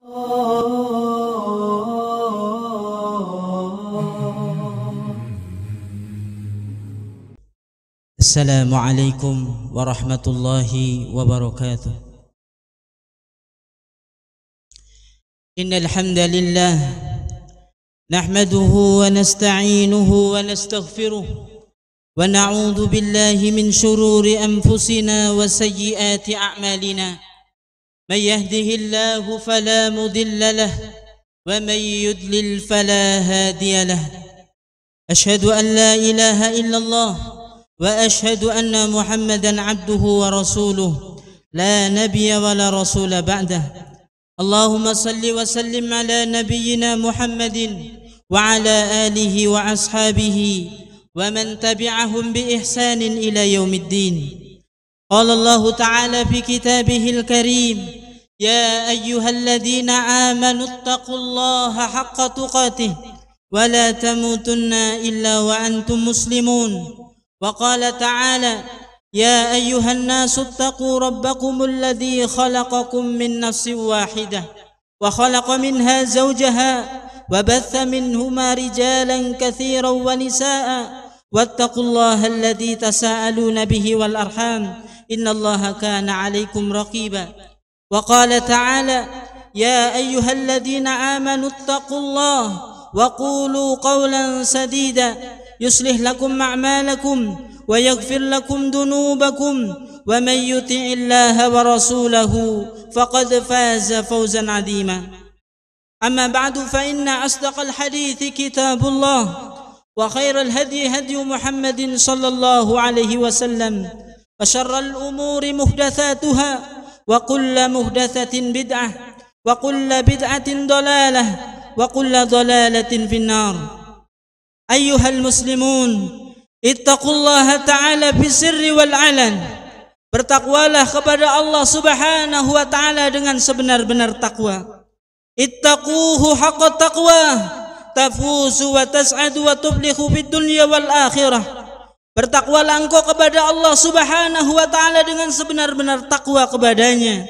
Assalamualaikum warahmatullahi wabarakatuh. Innal hamdalillah nahmaduhu wa nasta'inuhu wa nastaghfiruh wa na'udzu billahi min shururi anfusina wa sayyiati a'malina. May yahdihillahu fala mudilla lahu wa may yudlil fala hadiya lahu. Ashhadu an la ilaha illallah wa ashhadu anna Muhammadan abduhu wa rasuluh la nabiyya wa la rasula ba'dah. Allahumma salli wa sallim ala nabiyyina Muhammadin wa ala alihi wa ashabihi wa man tabi'ahum bi ihsanin ila yaumiddin. Qala Allah ta'ala fi kitabihil karim, ya ayyuhalladzina amanu taqullaha haqqa tuqatih wa la tamutunna illa wa antum muslimun. Wa qala ta'ala, ya ayyuhan nasu ttaqu rabbakum alladzi khalaqakum min nafsin wahidah wa khalaqa minha zawjaha wa batha minhuma rijalan katsiran wa nisaa'a wattaqullaha alladzi tasaaluna bihi wal arham innallaha kana 'alaikum raqiba. Wa qala ta'ala, ya ayyuhalladzina amanu ittaqullaha wa qulu qawlan sadida yuslih lakum a'malakum wa yaghfir lakum dhunubakum wa may yuti'illaha wa rasulahu faqad faza fawzan 'azima. Amma ba'du, fa inna asdaqal hadithi kitabullah wa khairal hadi hadi Muhammadin sallallahu alaihi wasallam wa syarral umuri muhdatsatuha wa kullu muhdatsatin bid'ah wa kullu bid'atin dalalah wa kullu dalalatin finnar. Ayyuhal muslimun, ittaqullaha ta'ala fi sirri wal alan. Bertakwalah kepada Allah subhanahu wa ta'ala dengan sebenar-benar takwa. Ittaquhu haqqa taqwa tafuzu wa tas'adu wa tuflihu fid dunya wal akhirah. Bertakwalah engkau kepada Allah subhanahu wa ta'ala dengan sebenar-benar takwa kepadanya.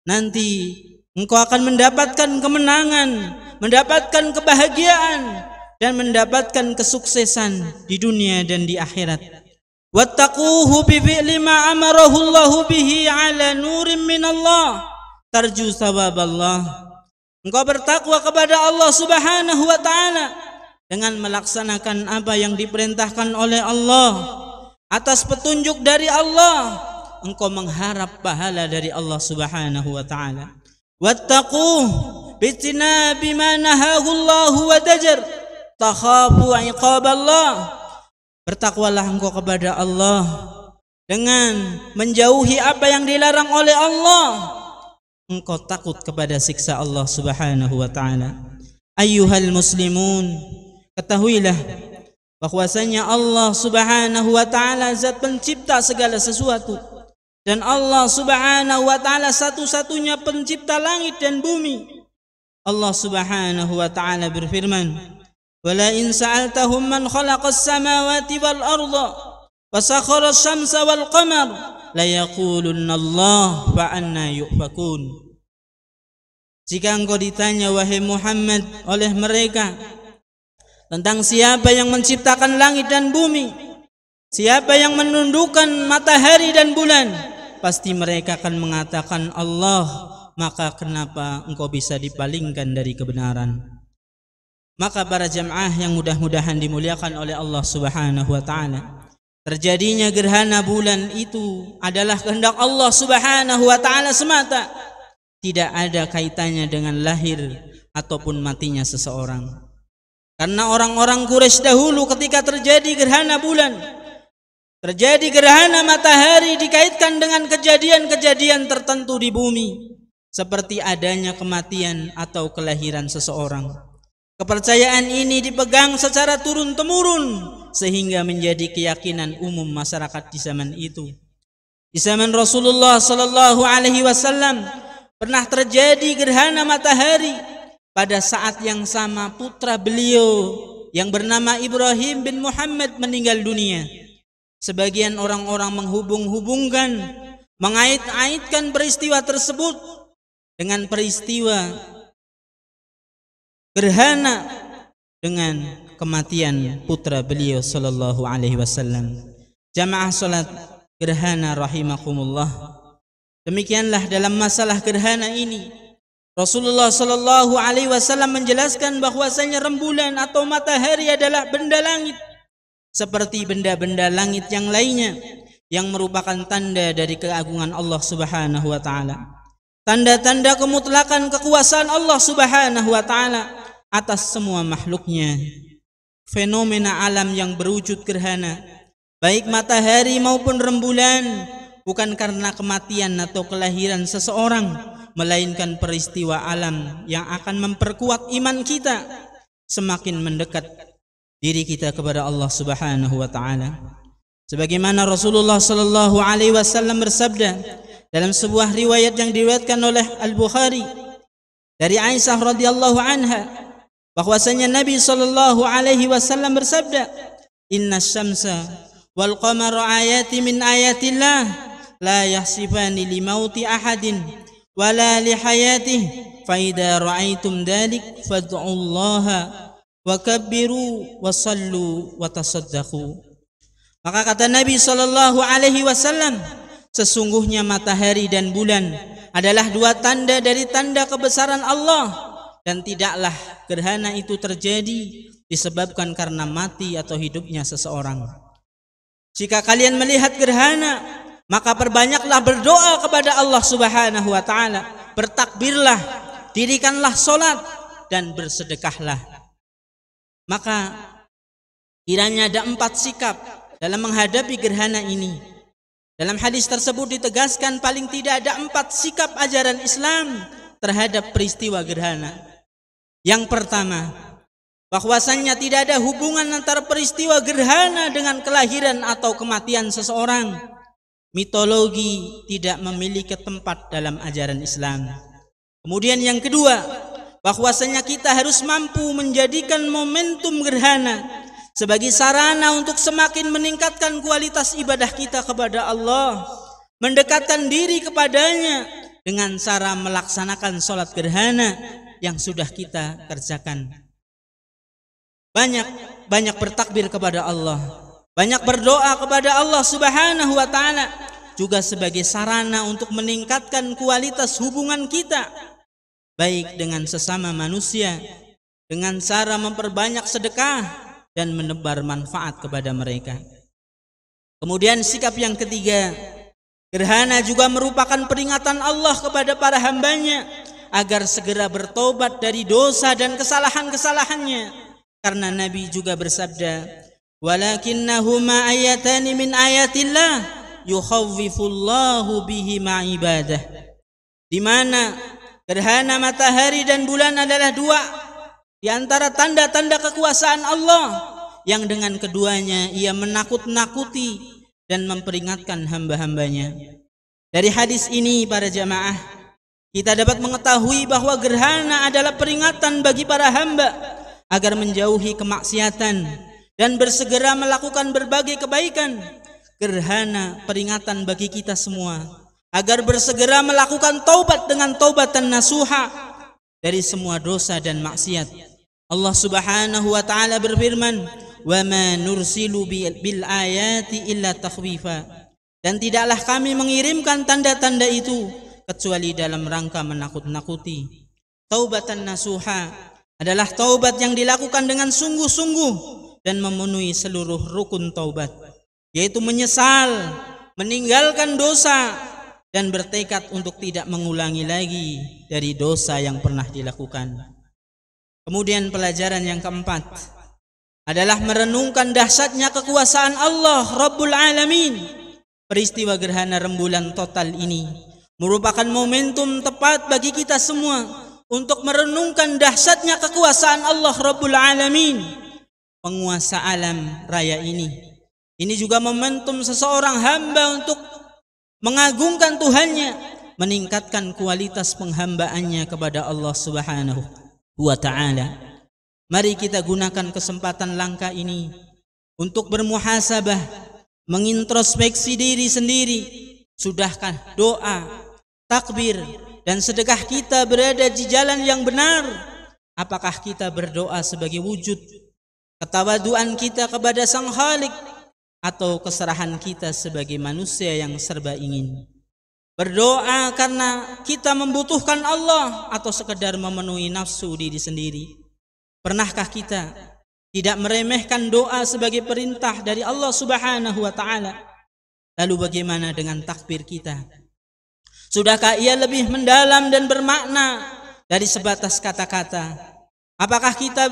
Nanti engkau akan mendapatkan kemenangan, mendapatkan kebahagiaan, dan mendapatkan kesuksesan di dunia dan di akhirat. Wattaquhu bi fi'li ma amarahu Allahu bihi ala nurin min Allah tarju thawaballah. Engkau bertakwa kepada Allah subhanahu wa ta'ala dengan melaksanakan apa yang diperintahkan oleh Allah atas petunjuk dari Allah. Engkau mengharap pahala dari Allah subhanahu wa ta'ala. Wattaquhu bitinabi ma nahahu Allahu wa dajar takhafu iqaballah. Bertakwalah engkau kepada Allah dengan menjauhi apa yang dilarang oleh Allah. Engkau takut kepada siksa Allah subhanahu wa ta'ala. Ayyuhal muslimun, ketahuilah bahwasanya Allah subhanahu wa ta'ala zat pencipta segala sesuatu, dan Allah subhanahu wa ta'ala satu-satunya pencipta langit dan bumi. Allah subhanahu wa ta'ala berfirman, wala in sa'altahum man khalaqas samawati wal arda wa sakhara asy-syamsa wal qamar la yaqulunna Allah fa anna yufakun. Jika engkau ditanya wahai Muhammad oleh mereka tentang siapa yang menciptakan langit dan bumi, siapa yang menundukkan matahari dan bulan, pasti mereka akan mengatakan Allah. Maka kenapa engkau bisa dipalingkan dari kebenaran? Maka para jamaah yang mudah-mudahan dimuliakan oleh Allah subhanahu wa ta'ala, terjadinya gerhana bulan itu adalah kehendak Allah subhanahu wa ta'ala semata. Tidak ada kaitannya dengan lahir ataupun matinya seseorang. Karena orang-orang Quraisy dahulu ketika terjadi gerhana bulan, terjadi gerhana matahari, dikaitkan dengan kejadian-kejadian tertentu di bumi, seperti adanya kematian atau kelahiran seseorang. Kepercayaan ini dipegang secara turun-temurun sehingga menjadi keyakinan umum masyarakat di zaman itu. Di zaman Rasulullah sallallahu alaihi wasallam pernah terjadi gerhana matahari. Pada saat yang sama putra beliau yang bernama Ibrahim bin Muhammad meninggal dunia. Sebagian orang-orang menghubung-hubungkan, mengait-aitkan peristiwa tersebut dengan peristiwa gerhana dengan kematian putra beliau sallallahu alaihi wasallam. Jamaah salat gerhana rahimakumullah. Demikianlah dalam masalah gerhana ini Rasulullah sallallahu alaihi wasallam menjelaskan bahwasanya rembulan atau matahari adalah benda langit seperti benda-benda langit yang lainnya yang merupakan tanda dari keagungan Allah Subhanahu wa taala. Tanda-tanda kemutlakan kekuasaan Allah Subhanahu wa taala atas semua makhluknya. Fenomena alam yang berwujud gerhana, baik matahari maupun rembulan, bukan karena kematian atau kelahiran seseorang, melainkan peristiwa alam yang akan memperkuat iman kita semakin mendekat diri kita kepada Allah Subhanahu wa taala. Sebagaimana Rasulullah sallallahu alaihi wasallam bersabda dalam sebuah riwayat yang diriwayatkan oleh Al-Bukhari dari Aisyah radhiyallahu anha, bahwasanya Nabi sallallahu alaihi wasallam bersabda, "Inna syamsa wal qamara ayati min ayatillah la yahsifani li mauti ahadin wala li hayatihi fa idza ra'aitum dzalik fad'ullaha wa kabbiru wa sallu wa tasaddaqu." Maka kata Nabi sallallahu alaihi wasallam, sesungguhnya matahari dan bulan adalah dua tanda dari tanda kebesaran Allah, dan tidaklah gerhana itu terjadi disebabkan karena mati atau hidupnya seseorang. Jika kalian melihat gerhana, maka perbanyaklah berdoa kepada Allah Subhanahu wa taala, bertakbirlah, dirikanlah salat dan bersedekahlah. Maka kiranya ada 4 sikap dalam menghadapi gerhana ini. Dalam hadis tersebut ditegaskan paling tidak ada 4 sikap ajaran Islam terhadap peristiwa gerhana. Yang pertama, bahwasannya tidak ada hubungan antara peristiwa gerhana dengan kelahiran atau kematian seseorang. Mitologi tidak memiliki tempat dalam ajaran Islam. Kemudian yang kedua, bahwasanya kita harus mampu menjadikan momentum gerhana sebagai sarana untuk semakin meningkatkan kualitas ibadah kita kepada Allah, mendekatkan diri kepadanya dengan cara melaksanakan sholat gerhana yang sudah kita kerjakan. Banyak bertakbir kepada Allah, banyak berdoa kepada Allah Subhanahu wa taala, juga sebagai sarana untuk meningkatkan kualitas hubungan kita baik dengan sesama manusia dengan cara memperbanyak sedekah dan menebar manfaat kepada mereka. Kemudian sikap yang ketiga, gerhana juga merupakan peringatan Allah kepada para hambanya agar segera bertobat dari dosa dan kesalahan-kesalahannya, karena Nabi juga bersabda, "Walakinnahuma ayatani min ayatillah yukhawwifullahu bihima ibadah." Di mana gerhana matahari dan bulan adalah 2 di antara tanda-tanda kekuasaan Allah yang dengan keduanya ia menakut-nakuti dan memperingatkan hamba-hambanya. Dari hadis ini para jamaah, kita dapat mengetahui bahwa gerhana adalah peringatan bagi para hamba agar menjauhi kemaksiatan dan bersegera melakukan berbagai kebaikan. Gerhana peringatan bagi kita semua agar bersegera melakukan taubat dengan taubatan nasuha dari semua dosa dan maksiat. Allah Subhanahu wa taala berfirman, "Wa ma nursilu bil ayati illa takhwifa." Dan tidaklah kami mengirimkan tanda-tanda itu kecuali dalam rangka menakut-nakuti. Taubatan nasuha adalah taubat yang dilakukan dengan sungguh-sungguh dan memenuhi seluruh rukun taubat, yaitu menyesal, meninggalkan dosa dan bertekad untuk tidak mengulangi lagi dari dosa yang pernah dilakukan. Kemudian pelajaran yang keempat adalah merenungkan dahsyatnya kekuasaan Allah Rabbul Alamin. Peristiwa gerhana rembulan total ini merupakan momentum tepat bagi kita semua untuk merenungkan dahsyatnya kekuasaan Allah Rabbul Alamin, penguasa alam raya ini. Ini juga momentum seseorang hamba untuk mengagungkan Tuhannya, meningkatkan kualitas penghambaannya kepada Allah Subhanahu wa ta'ala. Mari kita gunakan kesempatan langka ini untuk bermuhasabah, mengintrospeksi diri sendiri. Sudahkah doa, takbir, dan sedekah kita berada di jalan yang benar? Apakah kita berdoa sebagai wujud ketawaduan kita kepada Sang Khalik, atau keserahan kita sebagai manusia yang serba ingin? Berdoa karena kita membutuhkan Allah atau sekedar memenuhi nafsu diri sendiri? Pernahkah kita tidak meremehkan doa sebagai perintah dari Allah Subhanahu wa taala? Lalu bagaimana dengan takbir kita? Sudahkah ia lebih mendalam dan bermakna dari sebatas kata-kata? Apakah kita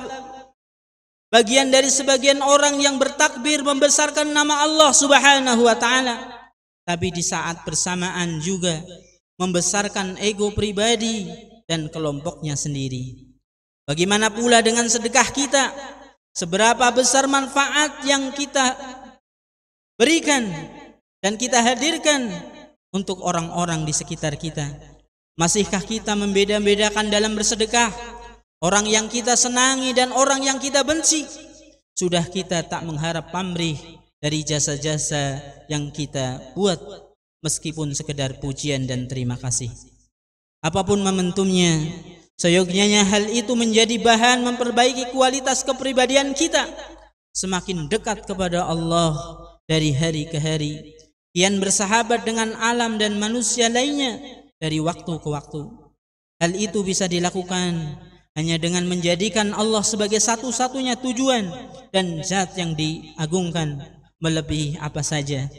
bagian dari sebagian orang yang bertakbir membesarkan nama Allah Subhanahu wa taala, tapi di saat bersamaan juga membesarkan ego pribadi dan kelompoknya sendiri? Bagaimana pula dengan sedekah kita? Seberapa besar manfaat yang kita berikan dan kita hadirkan untuk orang-orang di sekitar kita? Masihkah kita membeda-bedakan dalam bersedekah orang yang kita senangi dan orang yang kita benci? Sudah kita tak mengharap pamrih dari jasa-jasa yang kita buat, meskipun sekedar pujian dan terima kasih. Apapun momentumnya, seyogyanya hal itu menjadi bahan memperbaiki kualitas kepribadian kita, semakin dekat kepada Allah dari hari ke hari, kian bersahabat dengan alam dan manusia lainnya dari waktu ke waktu. Hal itu bisa dilakukan hanya dengan menjadikan Allah sebagai satu-satunya tujuan dan zat yang diagungkan melebihi apa saja,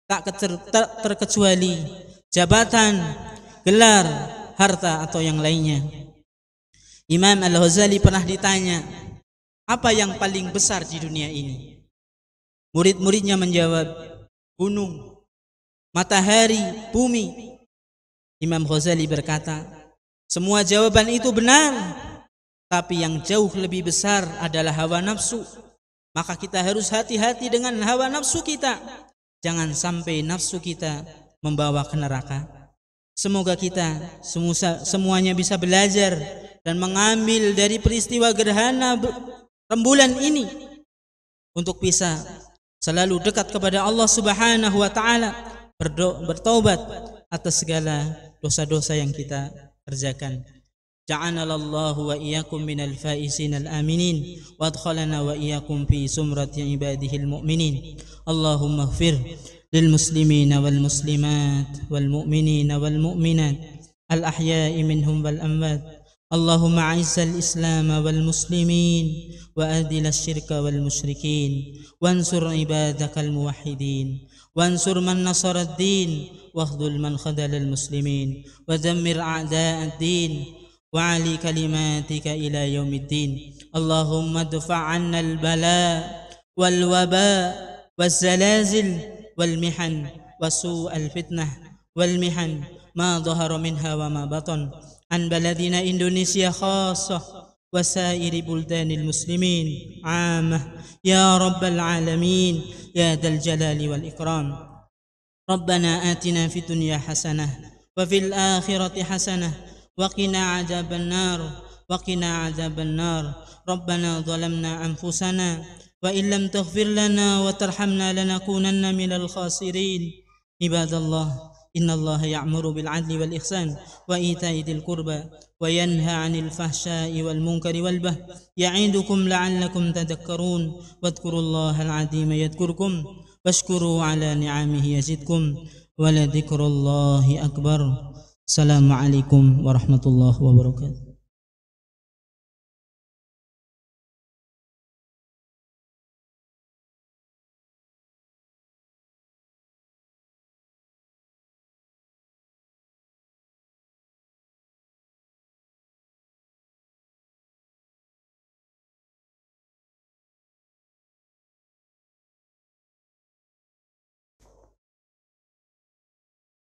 tak terkecuali jabatan, gelar, harta atau yang lainnya. Imam Al-Ghazali pernah ditanya, apa yang paling besar di dunia ini? Murid-muridnya menjawab, gunung, matahari, bumi. Imam Ghazali berkata, semua jawaban itu benar, tapi yang jauh lebih besar adalah hawa nafsu. Maka kita harus hati-hati dengan hawa nafsu kita. Jangan sampai nafsu kita membawa ke neraka. Semoga kita semuanya bisa belajar dan mengambil dari peristiwa gerhana rembulan ini untuk bisa selalu dekat kepada Allah Subhanahu wa taala, bertaubat atas segala dosa-dosa yang kita kerjakan. Ja'alallahu wa iyyakum minal faisin al-aminin wa adkhalana wa iyyakum fi sumrati ibadihil mu'minin. Allahumma ighfir lil muslimina wal muslimat wal mu'minina wal mu'minat al ahya'i minhum wal amwat. Allahumma a'izzal islam wal muslimin wa adil asy-syirka wal musyrikin wansur ibadakal muwahhidin wansur man nasara ad-din wakhdhul man khadala al-muslimin wa dammir a'da' ad-din wa 'ali kalimatika ila yaumiddin. Allahumma dfa' 'anna al-bala wal waba waz zalazil wal mihan wa su'al fitnah wal mihan ma dhahara minha wa ma batan an baladina Indonesia khassah wa sairi buldanil muslimin 'amah ya rabbal alamin ya dzal jalali wal ikram. Rabbana atina fid dunya hasanah wa fil akhirati hasanah wa qina adzaban nar. Rabbana zalamna anfusana wa illam taghfir lana wa tarhamna lanakunanna minal khasirin. Ibadallah, innallaha ya'muru bil 'adli wal ihsan wa ita'i dzil qurba wa yanha 'anil fahsya'i wal munkari wal baghi ya'idukum la'allakum tadhakkarun. Wadhkurullahal 'azima yadhkurkum washkuru 'ala ni'amihi yazidkum wa la dzikrullahi akbar. Assalamualaikum warahmatullahi wabarakatuh.